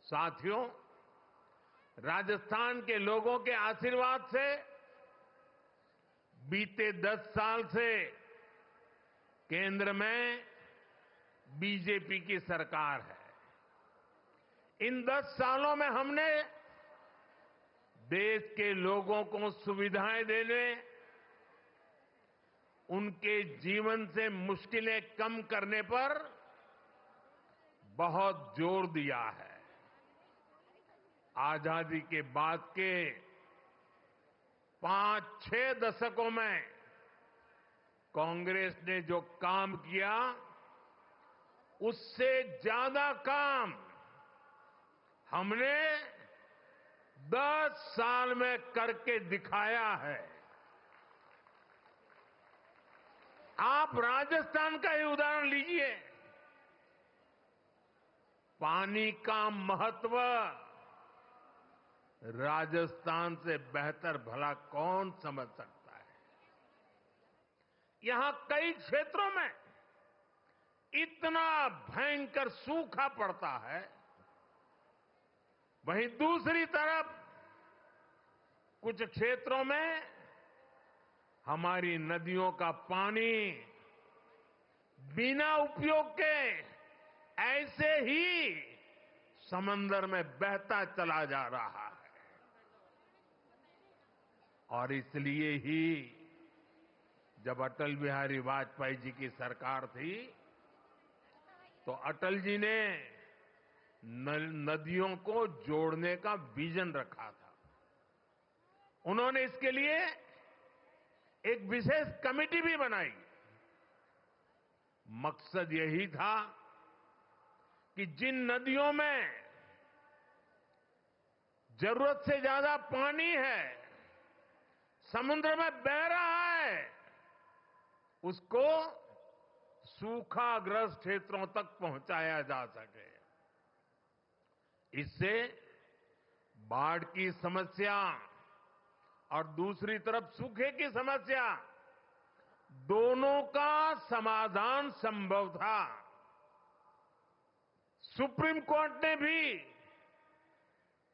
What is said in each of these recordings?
साथियों, राजस्थान के लोगों के आशीर्वाद से बीते 10 साल से केंद्र में बीजेपी की सरकार है। इन 10 सालों में हमने देश के लोगों को सुविधाएं देने, उनके जीवन से मुश्किलें कम करने पर बहुत जोर दिया है। आजादी के बाद के 5-6 दशकों में कांग्रेस ने जो काम किया, उससे ज्यादा काम हमने 10 साल में करके दिखाया है। आप राजस्थान का ही उदाहरण लीजिए। पानी का महत्व राजस्थान से बेहतर भला कौन समझ सकता है। यहां कई क्षेत्रों में इतना भयंकर सूखा पड़ता है, वहीं दूसरी तरफ कुछ क्षेत्रों में हमारी नदियों का पानी बिना उपयोग के ऐसे ही समंदर में बहता चला जा रहा है। और इसलिए ही जब अटल बिहारी वाजपेयी जी की सरकार थी, तो अटल जी ने नदियों को जोड़ने का विजन रखा था। उन्होंने इसके लिए एक विशेष कमेटी भी बनाई। मकसद यही था कि जिन नदियों में जरूरत से ज्यादा पानी है, समुद्र में बह रहा है, उसको सूखाग्रस्त क्षेत्रों तक पहुंचाया जा सके। इससे बाढ़ की समस्या और दूसरी तरफ सूखे की समस्या, दोनों का समाधान संभव था। सुप्रीम कोर्ट ने भी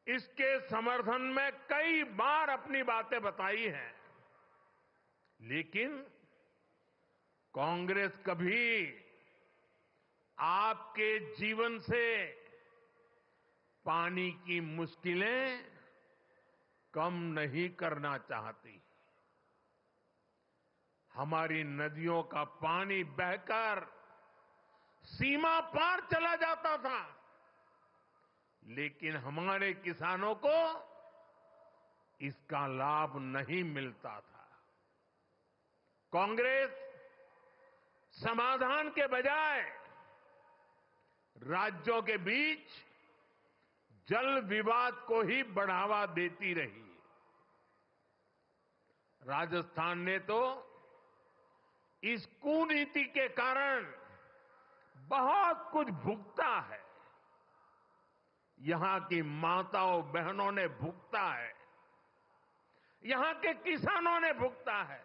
इसके समर्थन में कई बार अपनी बातें बताई हैं, लेकिन कांग्रेस कभी आपके जीवन से पानी की मुश्किलें कम नहीं करना चाहती। हमारी नदियों का पानी बहकर सीमा पार चला जाता था, लेकिन हमारे किसानों को इसका लाभ नहीं मिलता था। कांग्रेस समाधान के बजाय राज्यों के बीच जल विवाद को ही बढ़ावा देती रही। राजस्थान ने तो इस कुनीति के कारण बहुत कुछ भुगता है। यहां की माताओं बहनों ने भुगता है, यहां के किसानों ने भुगता है।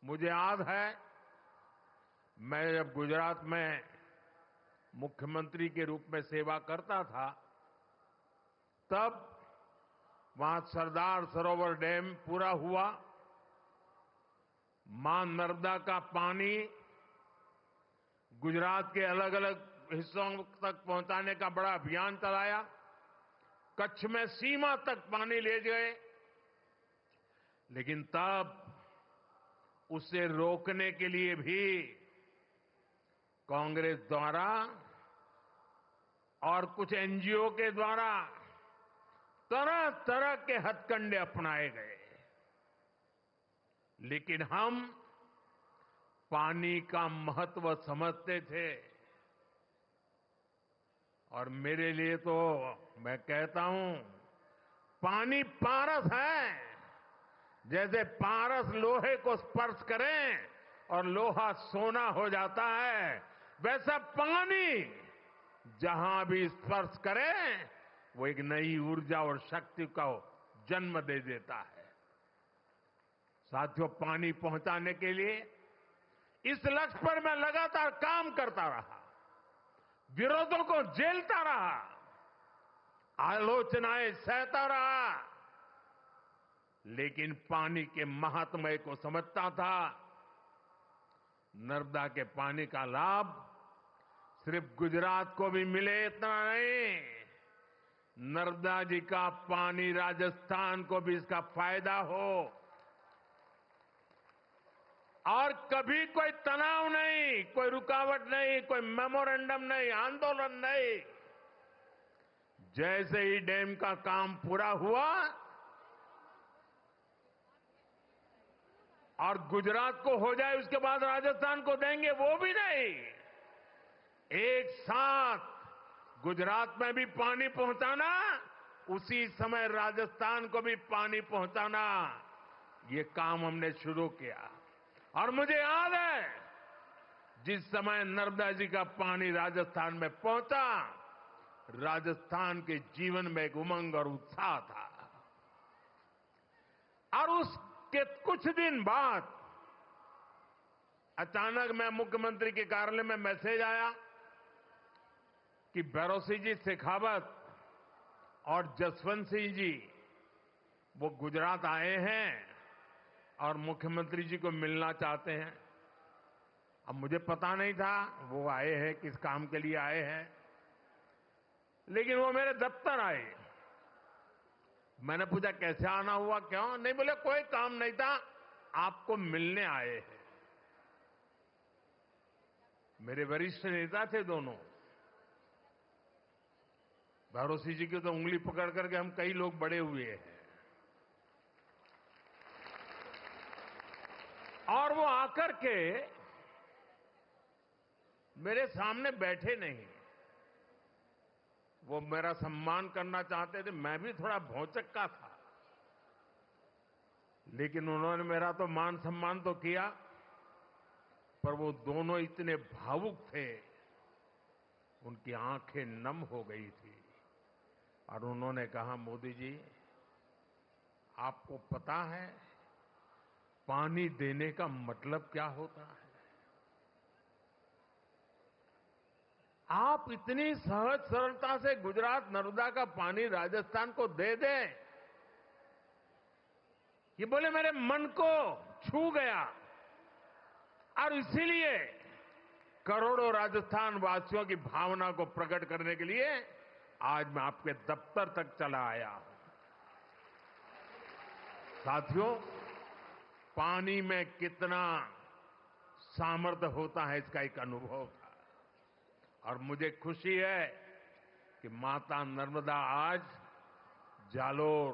मुझे याद है, मैं जब गुजरात में मुख्यमंत्री के रूप में सेवा करता था, तब वहां सरदार सरोवर डैम पूरा हुआ। मां नर्मदा का पानी गुजरात के अलग अलग हिस्सों तक पहुंचाने का बड़ा अभियान चलाया। कच्छ में सीमा तक पानी ले गए, लेकिन तब उसे रोकने के लिए भी कांग्रेस द्वारा और कुछ एनजीओ के द्वारा तरह तरह के हथकंडे अपनाए गए। लेकिन हम पानी का महत्व समझते थे, और मेरे लिए तो मैं कहता हूं, पानी पारस है। जैसे पारस लोहे को स्पर्श करें और लोहा सोना हो जाता है, वैसा पानी जहां भी स्पर्श करे, वो एक नई ऊर्जा और शक्ति को जन्म दे देता है। साथियों, पानी पहुंचाने के लिए इस लक्ष्य पर मैं लगातार काम करता रहा, विरोधों को झेलता रहा, आलोचनाएं सहता रहा, लेकिन पानी के महात्म्य को समझता था। नर्मदा के पानी का लाभ सिर्फ गुजरात को भी मिले इतना नहीं, नर्मदा जी का पानी राजस्थान को भी इसका फायदा हो। और कभी कोई तनाव नहीं, कोई रुकावट नहीं, कोई मेमोरेंडम नहीं, आंदोलन नहीं। जैसे ही डैम का काम पूरा हुआ और गुजरात को हो जाए उसके बाद राजस्थान को देंगे, वो भी नहीं। एक साथ गुजरात में भी पानी पहुंचाना, उसी समय राजस्थान को भी पानी पहुंचाना, ये काम हमने शुरू किया। और मुझे याद है जिस समय नर्मदा जी का पानी राजस्थान में पहुंचा, राजस्थान के जीवन में एक उमंग और उत्साह था। और उसके कुछ दिन बाद अचानक मैं मुख्यमंत्री के कार्यालय में मैसेज आया कि भैरों जी शेखावत और जसवंत सिंह जी वो गुजरात आए हैं और मुख्यमंत्री जी को मिलना चाहते हैं। अब मुझे पता नहीं था वो आए हैं, किस काम के लिए आए हैं, लेकिन वो मेरे दफ्तर आए। मैंने पूछा कैसे आना हुआ, क्यों? नहीं, बोले कोई काम नहीं था, आपको मिलने आए हैं। मेरे वरिष्ठ नेता थे दोनों। भैरों जी की तो उंगली पकड़ करके हम कई लोग बड़े हुए हैं। और वो आकर के मेरे सामने बैठे नहीं, वो मेरा सम्मान करना चाहते थे। मैं भी थोड़ा भौचक्का था, लेकिन उन्होंने मेरा तो मान सम्मान तो किया, पर वो दोनों इतने भावुक थे, उनकी आंखें नम हो गई थी। और उन्होंने कहा, मोदी जी आपको पता है पानी देने का मतलब क्या होता है? आप इतनी सहज सरलता से गुजरात नर्मदा का पानी राजस्थान को दे दें, ये बोले मेरे मन को छू गया। और इसीलिए करोड़ों राजस्थान वासियों की भावना को प्रकट करने के लिए आज मैं आपके दफ्तर तक चला आया हूं। साथियों, पानी में कितना सामर्थ्य होता है इसका एक अनुभव था। और मुझे खुशी है कि माता नर्मदा आज जालोर,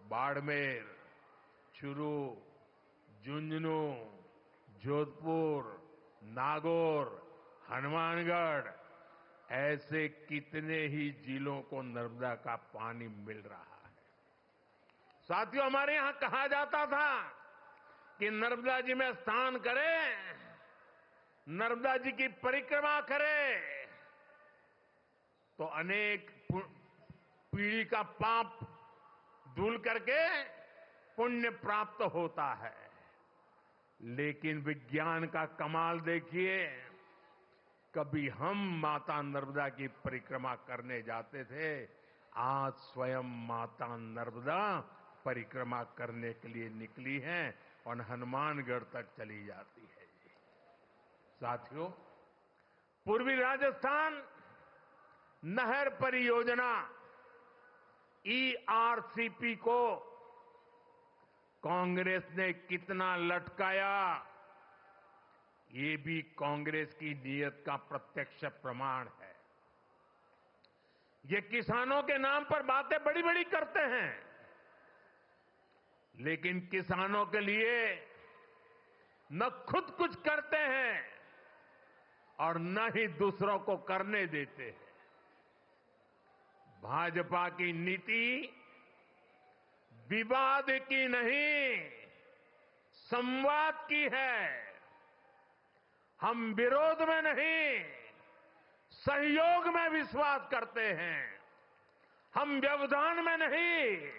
बाड़मेर, चूरू, झुंझुनू, जोधपुर, नागौर, हनुमानगढ़ ऐसे कितने ही जिलों को नर्मदा का पानी मिल रहा है। साथियों, हमारे यहां कहा जाता था कि नर्मदा जी में स्नान करें, नर्मदा जी की परिक्रमा करें तो अनेक पीढ़ी का पाप धुल करके पुण्य प्राप्त होता है। लेकिन विज्ञान का कमाल देखिए, कभी हम माता नर्मदा की परिक्रमा करने जाते थे, आज स्वयं माता नर्मदा परिक्रमा करने के लिए निकली हैं और हनुमानगढ़ तक चली जाती है। साथियों, पूर्वी राजस्थान नहर परियोजना ईआरसीपी को कांग्रेस ने कितना लटकाया, ये भी कांग्रेस की नीयत का प्रत्यक्ष प्रमाण है। ये किसानों के नाम पर बातें बड़ी बड़ी करते हैं, लेकिन किसानों के लिए न खुद कुछ करते हैं और न ही दूसरों को करने देते हैं। भाजपा की नीति विवाद की नहीं, संवाद की है। हम विरोध में नहीं, सहयोग में विश्वास करते हैं। हम व्यवधान में नहीं,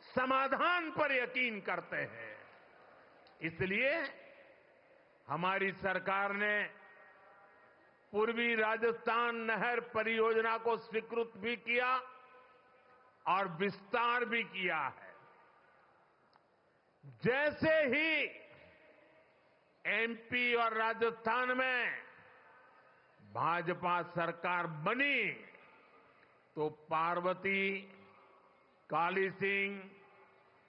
समाधान पर यकीन करते हैं। इसलिए हमारी सरकार ने पूर्वी राजस्थान नहर परियोजना को स्वीकृत भी किया और विस्तार भी किया है। जैसे ही एमपी और राजस्थान में भाजपा सरकार बनी तो पार्वती, काली सिंह,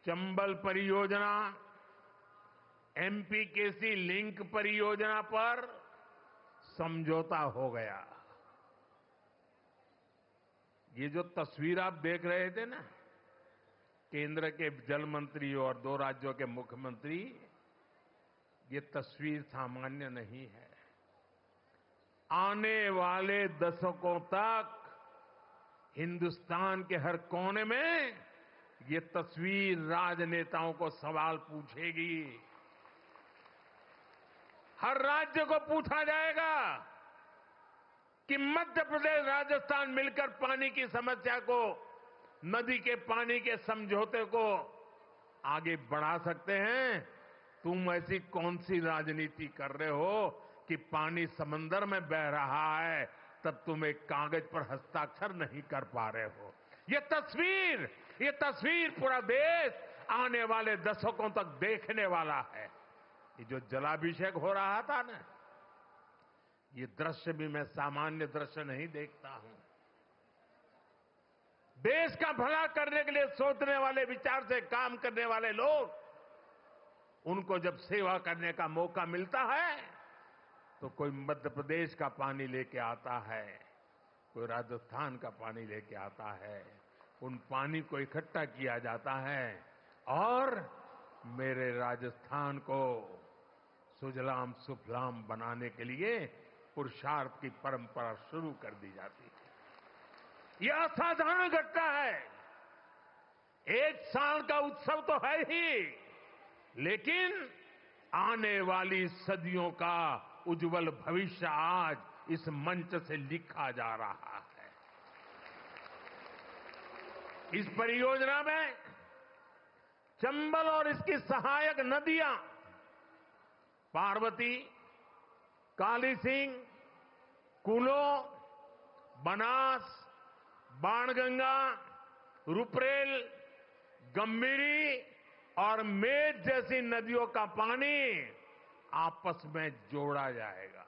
चंबल परियोजना, एमपीकेसी लिंक परियोजना पर समझौता हो गया। ये जो तस्वीर आप देख रहे थे ना, केंद्र के जल मंत्री और 2 राज्यों के मुख्यमंत्री, ये तस्वीर सामान्य नहीं है। आने वाले दशकों तक हिंदुस्तान के हर कोने में ये तस्वीर राजनेताओं को सवाल पूछेगी। हर राज्य को पूछा जाएगा कि मध्य प्रदेश, राजस्थान मिलकर पानी की समस्या को, नदी के पानी के समझौते को आगे बढ़ा सकते हैं। तुम ऐसी कौन सी राजनीति कर रहे हो कि पानी समंदर में बह रहा है, तब तुम एक कागज पर हस्ताक्षर नहीं कर पा रहे हो। ये तस्वीर पूरा देश आने वाले दशकों तक देखने वाला है। ये जो जलाभिषेक हो रहा था ना, ये दृश्य भी मैं सामान्य दृश्य नहीं देखता हूं। देश का भला करने के लिए सोचने वाले, विचार से काम करने वाले लोग, उनको जब सेवा करने का मौका मिलता है तो कोई मध्य प्रदेश का पानी लेके आता है, कोई राजस्थान का पानी लेके आता है। उन पानी को इकट्ठा किया जाता है और मेरे राजस्थान को सुजलाम सुफलाम बनाने के लिए पुरुषार्थ की परंपरा शुरू कर दी जाती है। यह असाधारण घटना है। एक साल का उत्सव तो है ही, लेकिन आने वाली सदियों का उज्जवल भविष्य आज इस मंच से लिखा जा रहा है। इस परियोजना में चंबल और इसकी सहायक नदियां पार्वती, काली सिंह, कूलो, बनास, बाणगंगा, रुपरेल, गंभीरी और मेज जैसी नदियों का पानी आपस में जोड़ा जाएगा।